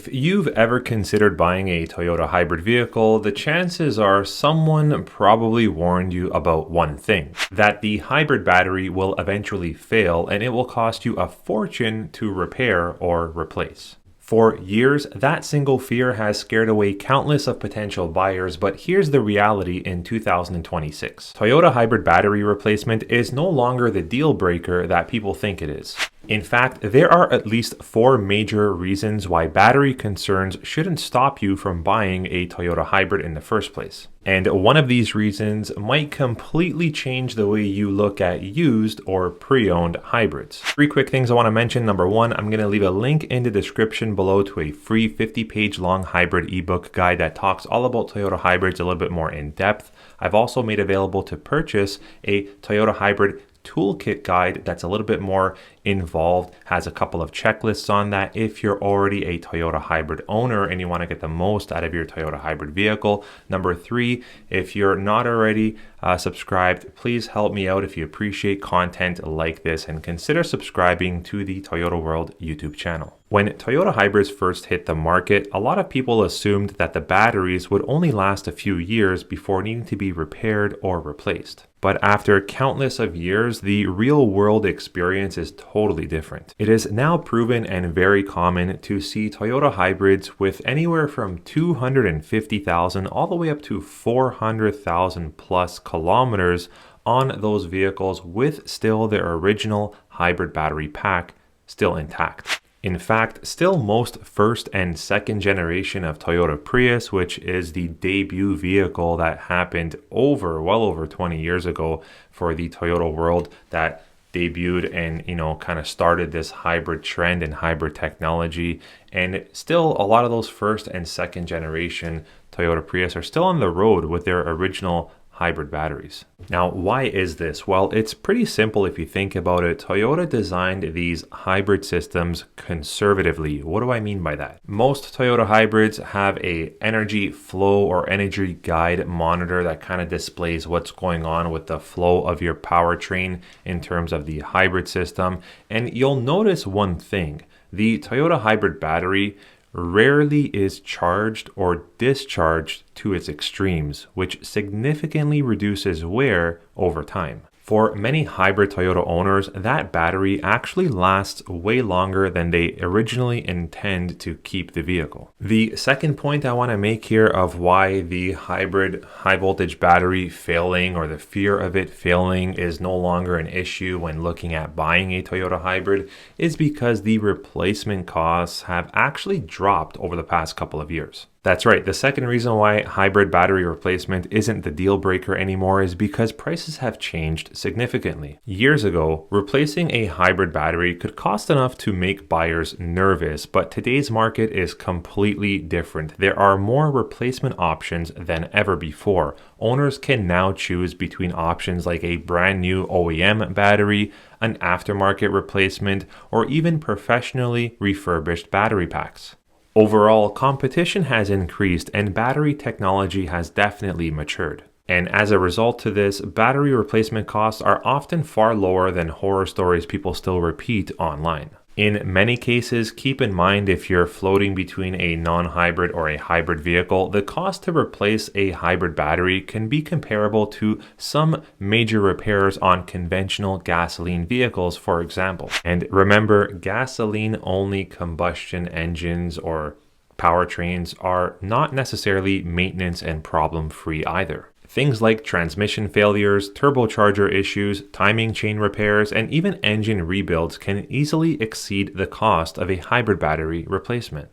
If you've ever considered buying a Toyota hybrid vehicle, the chances are someone probably warned you about one thing, that the hybrid battery will eventually fail and it will cost you a fortune to repair or replace. For years, that single fear has scared away countless of potential buyers, but here's the reality in 2026. Toyota hybrid battery replacement is no longer the deal breaker that people think it is. In fact, there are at least 4 major reasons why battery concerns shouldn't stop you from buying a Toyota hybrid in the first place. And one of these reasons might completely change the way you look at used or pre-owned hybrids. 3 quick things I want to mention. Number 1, I'm going to leave a link in the description below to a free 50-page long hybrid ebook guide that talks all about Toyota hybrids a little bit more in depth. I've also made available to purchase a Toyota hybrid toolkit guide that's a little bit more involved, has a couple of checklists on that if you're already a Toyota hybrid owner and you want to get the most out of your Toyota hybrid vehicle. Number 3, if you're not already subscribed, please help me out if you appreciate content like this and consider subscribing to the Toyota World YouTube channel. When Toyota hybrids first hit the market, a lot of people assumed that the batteries would only last a few years before needing to be repaired or replaced. But after countless of years, the real world experience is totally different. It is now proven and very common to see Toyota hybrids with anywhere from 250,000 all the way up to 400,000 plus kilometers on those vehicles with still their original hybrid battery pack still intact. In fact, still most first and second generation of Toyota Prius, which is the debut vehicle that happened well over 20 years ago for the Toyota world, that debuted and kind of started this hybrid trend and hybrid technology. And still a lot of those first and second generation Toyota Prius are still on the road with their original hybrid batteries. Now, why is this? Well, it's pretty simple if you think about it. Toyota designed these hybrid systems conservatively. What do I mean by that? Most Toyota hybrids have a energy flow or energy guide monitor that kind of displays what's going on with the flow of your powertrain in terms of the hybrid system. And you'll notice one thing. The Toyota hybrid battery rarely is charged or discharged to its extremes, which significantly reduces wear over time. For many hybrid Toyota owners, that battery actually lasts way longer than they originally intend to keep the vehicle. The second point I want to make here of why the hybrid high voltage battery failing or the fear of it failing is no longer an issue when looking at buying a Toyota hybrid is because the replacement costs have actually dropped over the past couple of years. That's right. The second reason why hybrid battery replacement isn't the deal breaker anymore is because prices have changed significantly. Years ago, replacing a hybrid battery could cost enough to make buyers nervous, but today's market is completely different. There are more replacement options than ever before. Owners can now choose between options like a brand new OEM battery, an aftermarket replacement, or even professionally refurbished battery packs. Overall, competition has increased and battery technology has definitely matured. And as a result to this, battery replacement costs are often far lower than horror stories people still repeat online. In many cases, keep in mind if you're floating between a non-hybrid or a hybrid vehicle, the cost to replace a hybrid battery can be comparable to some major repairs on conventional gasoline vehicles, for example. And remember, gasoline-only combustion engines or powertrains are not necessarily maintenance and problem-free either. Things like transmission failures, turbocharger issues, timing chain repairs, and even engine rebuilds can easily exceed the cost of a hybrid battery replacement.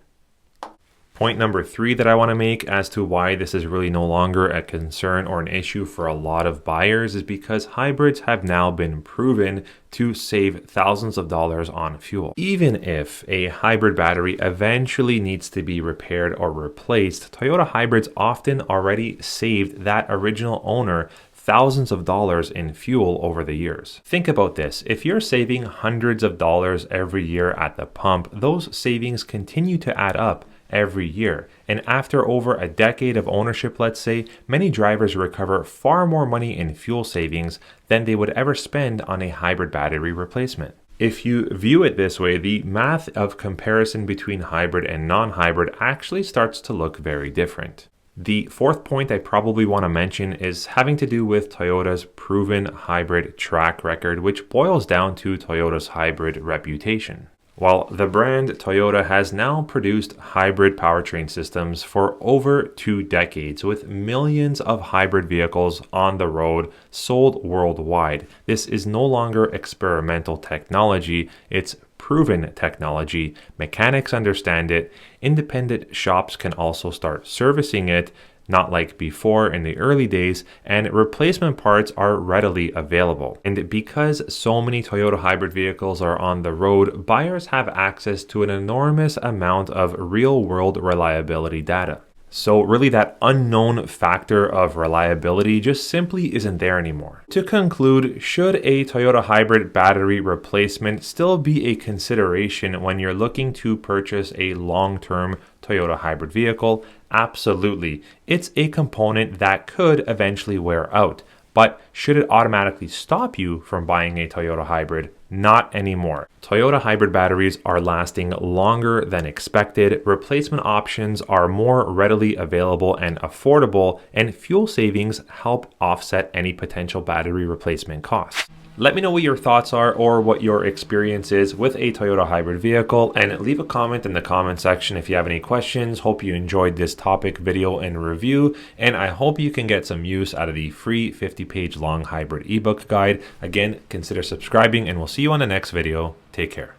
Point number 3 that I want to make as to why this is really no longer a concern or an issue for a lot of buyers is because hybrids have now been proven to save thousands of dollars on fuel. Even if a hybrid battery eventually needs to be repaired or replaced, Toyota hybrids often already saved that original owner thousands of dollars in fuel over the years. Think about this. If you're saving hundreds of dollars every year at the pump, those savings continue to add up every year. And after over a decade of ownership, let's say, many drivers recover far more money in fuel savings than they would ever spend on a hybrid battery replacement. If you view it this way, the math of comparison between hybrid and non-hybrid actually starts to look very different. The fourth point I probably want to mention is having to do with Toyota's proven hybrid track record, which boils down to Toyota's hybrid reputation. While the brand Toyota has now produced hybrid powertrain systems for over 2 decades, with millions of hybrid vehicles on the road sold worldwide, this is no longer experimental technology, it's proven technology. Mechanics understand it. Independent shops can also start servicing it, not like before in the early days, and replacement parts are readily available. And because so many Toyota hybrid vehicles are on the road, buyers have access to an enormous amount of real-world reliability data. So really that unknown factor of reliability just simply isn't there anymore. To conclude, should a Toyota hybrid battery replacement still be a consideration when you're looking to purchase a long-term Toyota hybrid vehicle? Absolutely. It's a component that could eventually wear out. But should it automatically stop you from buying a Toyota hybrid? Not anymore. Toyota hybrid batteries are lasting longer than expected, replacement options are more readily available and affordable, and fuel savings help offset any potential battery replacement costs. Let me know what your thoughts are or what your experience is with a Toyota hybrid vehicle, and leave a comment in the comment section if you have any questions. Hope you enjoyed this topic, video, and review, and I hope you can get some use out of the free 50-page long hybrid ebook guide. Again, consider subscribing, and we'll see you on the next video. Take care.